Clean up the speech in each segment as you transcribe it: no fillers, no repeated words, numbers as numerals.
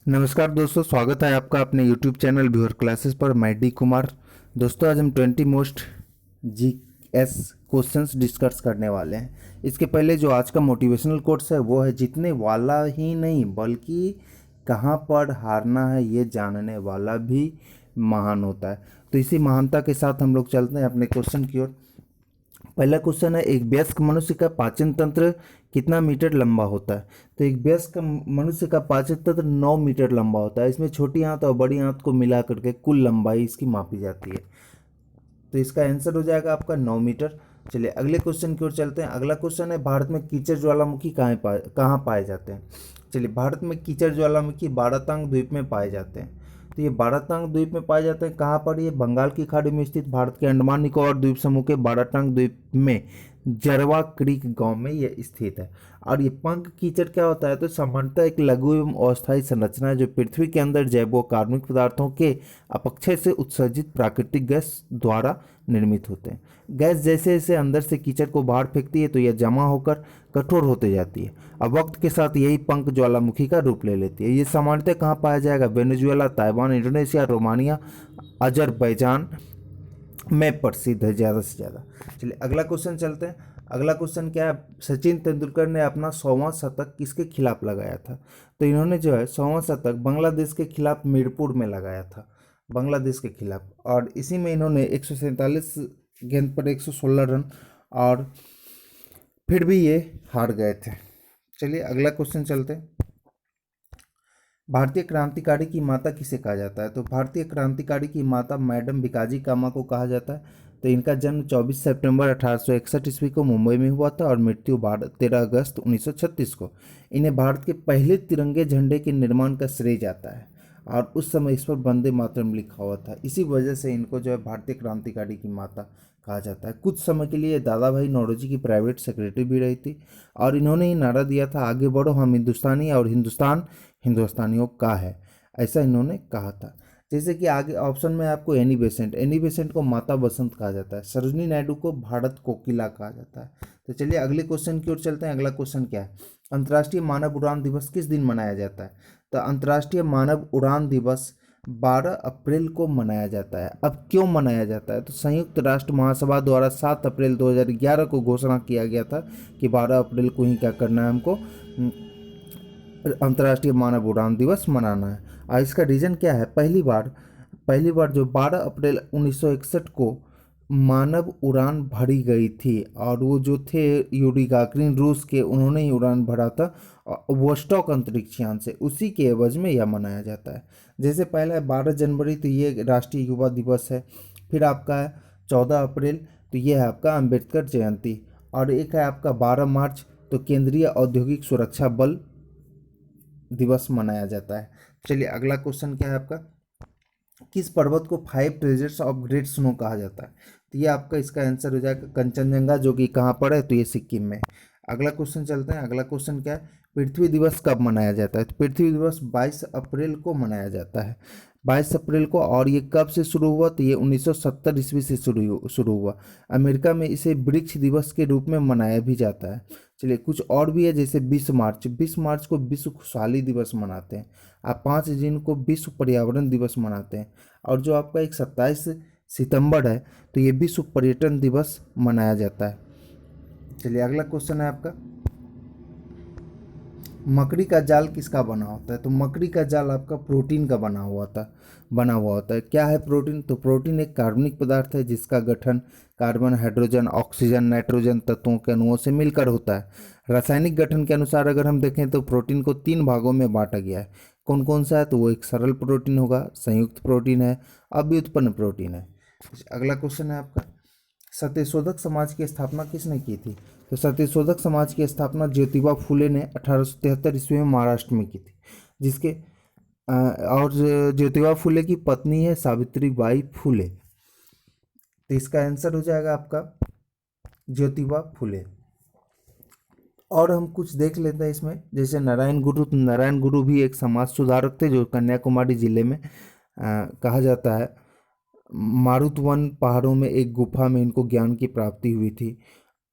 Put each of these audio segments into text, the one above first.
नमस्कार दोस्तों, स्वागत है आपका अपने YouTube चैनल व्यूअर क्लासेस पर। मैं डी कुमार। दोस्तों, आज हम 20 मोस्ट जीएस क्वेश्चंस डिस्कस करने वाले हैं। इसके पहले जो आज का मोटिवेशनल कोट्स है वो है, जीतने वाला ही नहीं बल्कि कहाँ पर हारना है ये जानने वाला भी महान होता है। तो इसी महानता के साथ हम लोग चलते हैं अपने क्वेश्चन की ओर। पहला क्वेश्चन है, एक वयस्क मनुष्य का पाचन तंत्र कितना मीटर लंबा होता है? तो एक वयस्क मनुष्य का पाचन तंत्र 9 मीटर लंबा होता है। इसमें छोटी आंत और बड़ी आंत को मिला करके कुल लंबाई इसकी मापी जाती है। तो इसका आंसर हो जाएगा आपका 9 मीटर। चलिए अगले क्वेश्चन की ओर चलते हैं। अगला क्वेश्चन है, भारत में कीचड़ ज्वालामुखी कहाँ पाए जाते हैं? चलिए, भारत में कीचड़ ज्वालामुखी बारातांग द्वीप में पाए जाते हैं। तो ये बारातांग द्वीप में पाए जाते हैं। कहाँ पर? ये बंगाल की खाड़ी में स्थित भारत के अंडमान निकोबार द्वीप समूह के बारातांग द्वीप में जरवा क्रीक गांव में ये स्थित है। और ये पंख कीचड़ क्या होता है? तो सामान्यतः एक लघु एवं अस्थायी संरचना है जो पृथ्वी के अंदर जैव व कार्बनिक पदार्थों के अपक्षय से उत्सर्जित प्राकृतिक गैस द्वारा निर्मित होते हैं। गैस जैसे जैसे अंदर से कीचड़ को बाहर फेंकती है तो यह जमा होकर कठोर होते जाती है। अब वक्त के साथ यही पंख ज्वालामुखी का रूप ले लेती है। ये सामान्यतः कहाँ पाया जाएगा? Venezuela, Taiwan, Indonesia, Romania, Azerbaijan में प्रसिद्ध है ज़्यादा से ज़्यादा। चलिए अगला क्वेश्चन चलते हैं। अगला क्वेश्चन क्या है? सचिन तेंदुलकर ने अपना 100वां शतक किसके खिलाफ लगाया था? तो इन्होंने जो है 100वां शतक बांग्लादेश के खिलाफ मीरपुर में लगाया था, बांग्लादेश के खिलाफ। और इसी में इन्होंने 147 गेंद पर 116 रन, और फिर भी ये हार गए थे। चलिए अगला क्वेश्चन चलते हैं। भारतीय क्रांतिकारी की माता किसे कहा जाता है? तो भारतीय क्रांतिकारी की माता मैडम भिकाजी कामा को कहा जाता है। तो इनका जन्म 24 सितंबर 1861 ईस्वी को मुंबई में हुआ था और मृत्यु 13 अगस्त 1936 को। इन्हें भारत के पहले तिरंगे झंडे के निर्माण का श्रेय जाता है और उस समय इस पर वंदे मातरम लिखा हुआ था। इसी वजह से इनको जो है भारतीय क्रांतिकारी की माता कहा जाता है। कुछ समय के लिए दादा भाई नौरोजी की प्राइवेट सेक्रेटरी भी रही थी और इन्होंने ही नारा दिया था, आगे बढ़ो हम हिंदुस्तानी और हिंदुस्तान हिंदुस्तानियों का है, ऐसा इन्होंने कहा था। जैसे कि आगे ऑप्शन में आपको एनी बेसेंट को माता बसंत कहा जाता है, सरोजिनी नायडू को भारत कोकिला कहा जाता है। तो चलिए अगले क्वेश्चन की ओर चलते हैं। अगला क्वेश्चन क्या है? अंतर्राष्ट्रीय मानव उड़ान दिवस किस दिन मनाया जाता है? तो अंतर्राष्ट्रीय मानव उड़ान दिवस 12 अप्रैल को मनाया जाता है। अब क्यों मनाया जाता है? तो संयुक्त राष्ट्र महासभा द्वारा 7 अप्रैल 2011 को घोषणा किया गया था कि 12 अप्रैल को ही क्या करना है, हमको अंतर्राष्ट्रीय मानव उड़ान दिवस मनाना है। और इसका रीज़न क्या है? पहली बार जो 12 अप्रैल 1961 को मानव उड़ान भरी गई थी और वो जो थे यूरी गागरिन रूस के, उन्होंने ही उड़ान भरा था वोस्टॉक अंतरिक्ष यान से, उसी के एवज में यह मनाया जाता है। जैसे पहला है 12 जनवरी, तो ये राष्ट्रीय युवा दिवस है। फिर आपका है 14 अप्रैल, तो ये है आपका अंबेडकर जयंती। और एक है आपका 12 मार्च, तो केंद्रीय औद्योगिक सुरक्षा बल दिवस मनाया जाता है। चलिए अगला क्वेश्चन क्या है आपका? किस पर्वत को 5 ट्रेजर्स ऑफ ग्रेट स्नो कहा जाता है? तो ये आपका इसका आंसर हो जाएगा कंचनजंगा, जो कि कहाँ पर है? तो ये सिक्किम में। अगला क्वेश्चन चलते हैं। अगला क्वेश्चन क्या है? पृथ्वी दिवस कब मनाया जाता है? तो पृथ्वी दिवस 22 अप्रैल को मनाया जाता है, 22 अप्रैल को। और ये कब से शुरू हुआ? तो ये 1970 ईस्वी से शुरू हुआ। अमेरिका में इसे वृक्ष दिवस के रूप में मनाया भी जाता है। चलिए कुछ और भी है, जैसे 20 मार्च को विश्व खुशहाली दिवस मनाते हैं। आप 5 जून को विश्व पर्यावरण दिवस मनाते हैं। और जो आपका एक 27 सितंबर है, तो ये विश्व पर्यटन दिवस मनाया जाता है। चलिए अगला क्वेश्चन है आपका, मकड़ी का जाल किसका बना होता है? तो मकड़ी का जाल आपका प्रोटीन का बना हुआ होता है। क्या है प्रोटीन? तो प्रोटीन एक कार्बनिक पदार्थ है जिसका गठन कार्बन, हाइड्रोजन, ऑक्सीजन, नाइट्रोजन तत्वों के अणुओं से मिलकर होता है। रासायनिक गठन के अनुसार अगर हम देखें तो प्रोटीन को 3 भागों में बांटा गया है। कौन कौन सा है? तो वो एक सरल प्रोटीन होगा, संयुक्त प्रोटीन है, अव्युत्पन्न प्रोटीन है। अगला क्वेश्चन है आपका, सत्यशोधक समाज की स्थापना किसने की थी? तो सत्यशोधक समाज की स्थापना ज्योतिबा फूले ने 1873 ईस्वी में महाराष्ट्र में की थी, जिसके और ज्योतिबा फूले की पत्नी है सावित्री बाई फूले। तो इसका आंसर हो जाएगा आपका ज्योतिबा फूले। और हम कुछ देख लेते हैं इसमें, जैसे नारायण गुरु। तो नारायण गुरु भी एक समाज सुधारक थे जो कन्याकुमारी जिले में कहा जाता है। मारुतवन पहाड़ों में एक गुफा में इनको ज्ञान की प्राप्ति हुई थी।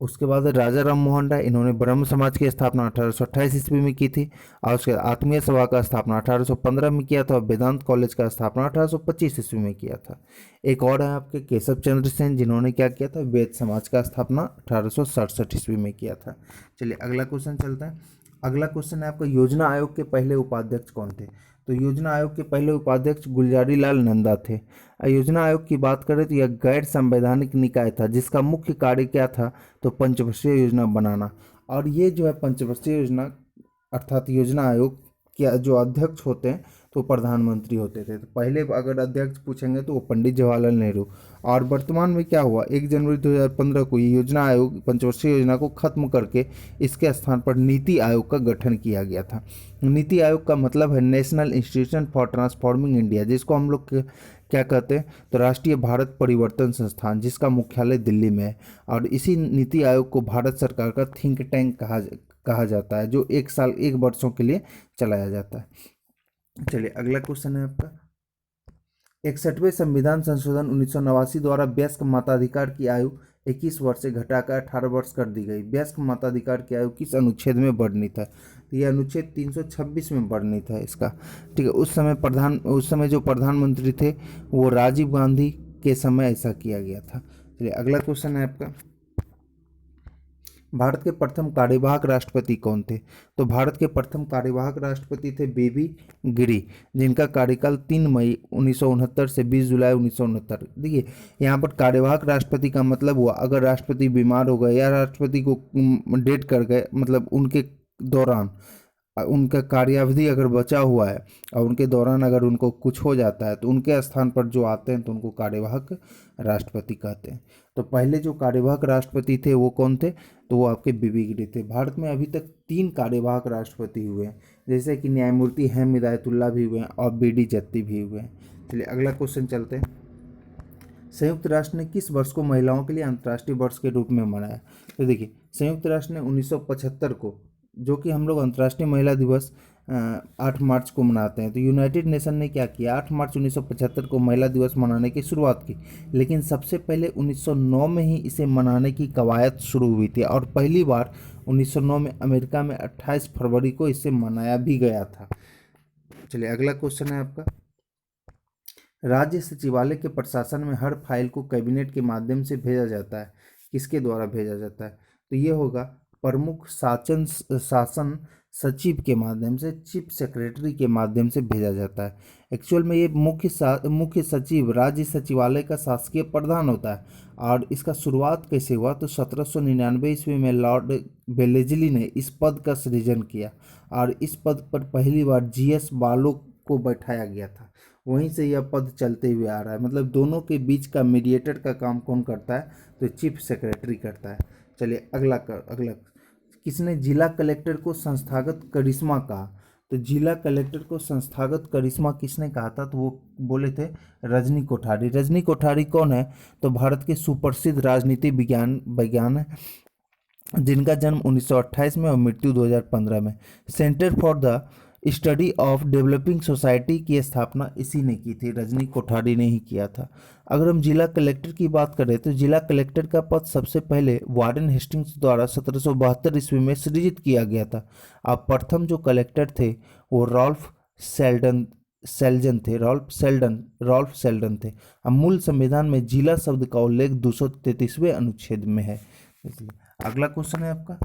उसके बाद राजा राम मोहन राय, इन्होंने ब्रह्म समाज की स्थापना 1828 ईस्वी में की थी। और उसके बाद आत्मीय सभा का स्थापना 1815 में किया था और वेदांत कॉलेज का स्थापना 1825 ईस्वी में किया था। एक और है आपके केशव चंद्र सेन, जिन्होंने क्या किया था, वेद समाज का स्थापना 1867 ईस्वी में किया था। चलिए अगला क्वेश्चन चलता है। अगला क्वेश्चन है आपका, योजना आयोग के पहले उपाध्यक्ष कौन थे? तो योजना आयोग के पहले उपाध्यक्ष गुलजारी लाल नंदा थे। योजना आयोग की बात करें तो यह गैर संवैधानिक निकाय था जिसका मुख्य कार्य क्या था, तो पंचवर्षीय योजना बनाना। और ये जो है पंचवर्षीय योजना अर्थात योजना आयोग के जो अध्यक्ष होते हैं तो प्रधानमंत्री होते थे। तो पहले अगर अध्यक्ष पूछेंगे तो वो पंडित जवाहरलाल नेहरू। और वर्तमान में क्या हुआ, 1 जनवरी 2015 को ये योजना आयोग पंचवर्षीय योजना को खत्म करके इसके स्थान पर नीति आयोग का गठन किया गया था। नीति आयोग का मतलब है national institution for transforming India, जिसको हम लोग क्या कहते हैं, तो राष्ट्रीय भारत परिवर्तन संस्थान, जिसका मुख्यालय दिल्ली में है। और इसी नीति आयोग को भारत सरकार का थिंक टैंक कहा जाता है, जो 1 वर्षों के लिए चलाया जाता है। चलिए अगला क्वेश्चन है आपका, 61वें संविधान संशोधन 1989 द्वारा वयस्क मताधिकार की आयु 21 वर्ष से घटाकर 18 वर्ष कर दी गई। वयस्क मताधिकार की आयु किस अनुच्छेद में वर्णित है? तो यह अनुच्छेद 326 में वर्णित है इसका। ठीक है, उस समय जो प्रधानमंत्री थे वो राजीव गांधी के समय ऐसा किया गया था। चलिए अगला क्वेश्चन है आपका, भारत के प्रथम कार्यवाहक राष्ट्रपति कौन थे? तो भारत के प्रथम कार्यवाहक राष्ट्रपति थे बेबी गिरी, जिनका कार्यकाल 3 मई 1969 से 20 जुलाई 1969। देखिए यहाँ पर कार्यवाहक राष्ट्रपति का मतलब हुआ अगर राष्ट्रपति बीमार हो गए या राष्ट्रपति को डेट कर गए, मतलब उनके दौरान उनका कार्यावधि अगर बचा हुआ है और उनके दौरान अगर उनको कुछ हो जाता है तो उनके स्थान पर जो आते हैं तो उनको कार्यवाहक राष्ट्रपति कहते हैं। तो पहले जो कार्यवाहक राष्ट्रपति थे वो कौन थे? तो वो आपके बीबी गिरी थे। भारत में अभी तक 3 कार्यवाहक राष्ट्रपति हुए हैं, जैसे कि न्यायमूर्ति हेम हिदायतुल्ला भी हुए हैं और बीडी जत्ती भी हुए हैं। चलिए अगला क्वेश्चन चलते हैं, संयुक्त राष्ट्र ने किस वर्ष को महिलाओं के लिए अंतर्राष्ट्रीय वर्ष के रूप में मनाया? तो देखिए संयुक्त राष्ट्र ने 1975 को, जो कि हम लोग अंतर्राष्ट्रीय महिला दिवस 8 मार्च को मनाते हैं, तो यूनाइटेड नेशन ने क्या किया, 8 मार्च 1975 को महिला दिवस मनाने की शुरुआत की। लेकिन सबसे पहले 1909 में ही इसे मनाने की कवायद शुरू हुई थी और पहली बार 1909 में अमेरिका में 28 फरवरी को इसे मनाया भी गया था। चलिए अगला क्वेश्चन है आपका, राज्य सचिवालय के प्रशासन में हर फाइल को कैबिनेट के माध्यम से भेजा जाता है, किसके द्वारा भेजा जाता है? तो ये होगा प्रमुख शासन सचिव के माध्यम से, चीफ सेक्रेटरी के माध्यम से भेजा जाता है। एक्चुअल में ये मुख्य सचिव राज्य सचिवालय का शासकीय प्रधान होता है। और इसका शुरुआत कैसे हुआ, तो 1799 ईस्वी में लॉर्ड वेलेस्ली ने इस पद का सृजन किया और इस पद पर पहली बार जीएस बालो को बैठाया गया था। वहीं से यह पद चलते हुए आ रहा है, मतलब दोनों के बीच का मीडिएटर का काम कौन करता है, तो चीफ सेक्रेटरी करता है। चलिए अगला किसने जिला कलेक्टर को संस्थागत करिश्मा कहा? तो जिला कलेक्टर को संस्थागत करिश्मा किसने कहा था, तो वो बोले थे रजनी कोठारी। रजनी कोठारी कौन है, तो भारत के सुप्रसिद्ध राजनीति विज्ञान है, जिनका जन्म 1928 में और मृत्यु 2015 में। Centre for the study of developing society की स्थापना इसी ने की थी, रजनी कोठारी ने ही किया था। अगर हम जिला कलेक्टर की बात करें तो जिला कलेक्टर का पद सबसे पहले वारेन हेस्टिंग्स द्वारा 1772 ईस्वी में सृजित किया गया था। अब प्रथम जो कलेक्टर थे वो रॉल्फ सेल्डन थे। अब मूल संविधान में जिला शब्द का उल्लेख 233वें अनुच्छेद में है। अगला क्वेश्चन है आपका,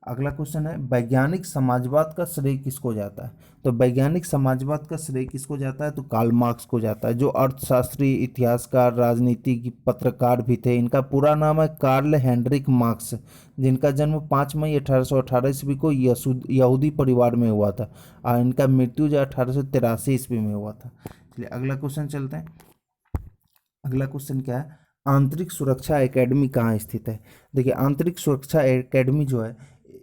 अगला क्वेश्चन है वैज्ञानिक समाजवाद का श्रेय किसको जाता है? तो वैज्ञानिक समाजवाद का श्रेय किसको जाता है, तो कार्ल मार्क्स को जाता है, जो अर्थशास्त्री, इतिहासकार, राजनीतिक पत्रकार भी थे। इनका पूरा नाम है कार्ल हेनरिक मार्क्स, जिनका जन्म 5 मई 1818 ईस्वी को यहूदी परिवार में हुआ था और इनका मृत्यु जो 1883 ईस्वी में हुआ था। चलिए अगला क्वेश्चन चलते हैं। अगला क्वेश्चन क्या है, आंतरिक सुरक्षा एकेडमी कहाँ स्थित है? देखिए आंतरिक सुरक्षा एकेडमी जो है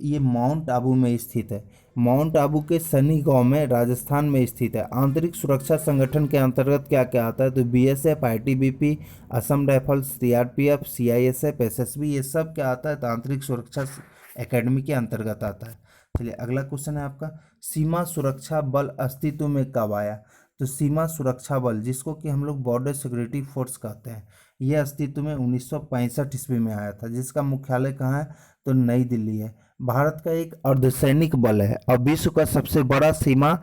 ये माउंट आबू में स्थित है। माउंट आबू के सनी गांव में राजस्थान में स्थित है। आंतरिक सुरक्षा संगठन के अंतर्गत क्या क्या आता है, तो BSF, ITBP, Assam rifles, CRPF, CISF, SSB, ये सब क्या आता है, तो आंतरिक सुरक्षा एकेडमी के अंतर्गत आता है। चलिए अगला क्वेश्चन है आपका, सीमा सुरक्षा बल अस्तित्व में कब आया? तो सीमा सुरक्षा बल, जिसको कि हम लोग बॉर्डर सिक्योरिटी फोर्स कहते हैं, यह अस्तित्व में 1965 ईस्वी में आया था, जिसका मुख्यालय कहाँ है, तो नई दिल्ली है। भारत का एक अर्धसैनिक बल है और विश्व का सबसे बड़ा सीमा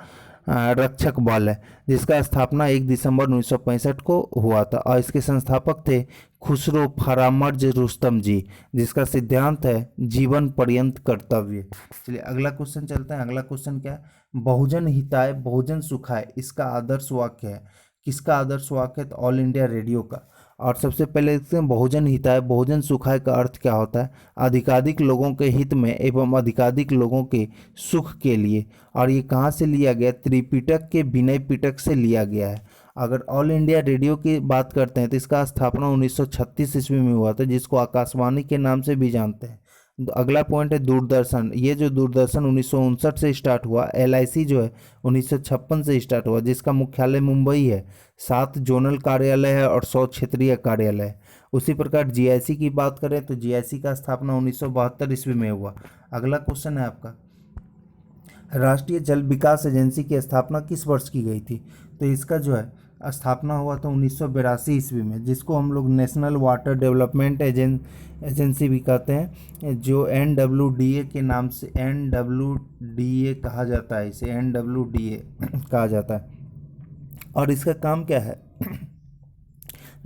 रक्षक बल है, जिसका स्थापना 1 दिसंबर 1965 को हुआ था और इसके संस्थापक थे खुसरो फरामर्ज रुस्तम जी, जिसका सिद्धांत है जीवन पर्यंत कर्तव्य। चलिए अगला क्वेश्चन चलते हैं। अगला क्वेश्चन क्या है, बहुजन हिताय बहुजन सुखाय इसका आदर्श वाक्य है। किसका आदर्श वाक्य है, तो ऑल इंडिया रेडियो का। और सबसे पहले देखते हैं बहुजन हिताय बहुजन सुखाय का अर्थ क्या होता है, अधिकाधिक लोगों के हित में एवं अधिकाधिक लोगों के सुख के लिए। और ये कहाँ से लिया गया, त्रिपिटक के विनय पिटक से लिया गया है। अगर ऑल इंडिया रेडियो की बात करते हैं तो इसका स्थापना 1936 ईस्वी में हुआ था, जिसको आकाशवाणी के नाम से भी जानते हैं। अगला पॉइंट है दूरदर्शन। ये जो दूरदर्शन 1959 से स्टार्ट हुआ, LIC जो है 1956 से स्टार्ट हुआ, जिसका मुख्यालय मुंबई है, 7 जोनल कार्यालय है और 100 क्षेत्रीय कार्यालय है। उसी प्रकार GIC की बात करें तो GIC का स्थापना 1972 ईस्वी में हुआ। अगला क्वेश्चन है आपका, राष्ट्रीय जल विकास एजेंसी की स्थापना किस वर्ष की गई थी, तो इसका जो है स्थापना हुआ था 1982 ईस्वी में, जिसको हम लोग नेशनल वाटर डेवलपमेंट एजेंसी भी कहते हैं, जो NWDA के नाम से NWDA कहा जाता है, इसे NWDA कहा जाता है। और इसका काम क्या है,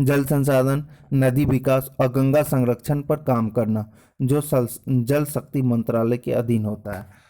जल संसाधन, नदी विकास और गंगा संरक्षण पर काम करना, जो जल शक्ति मंत्रालय के अधीन होता है।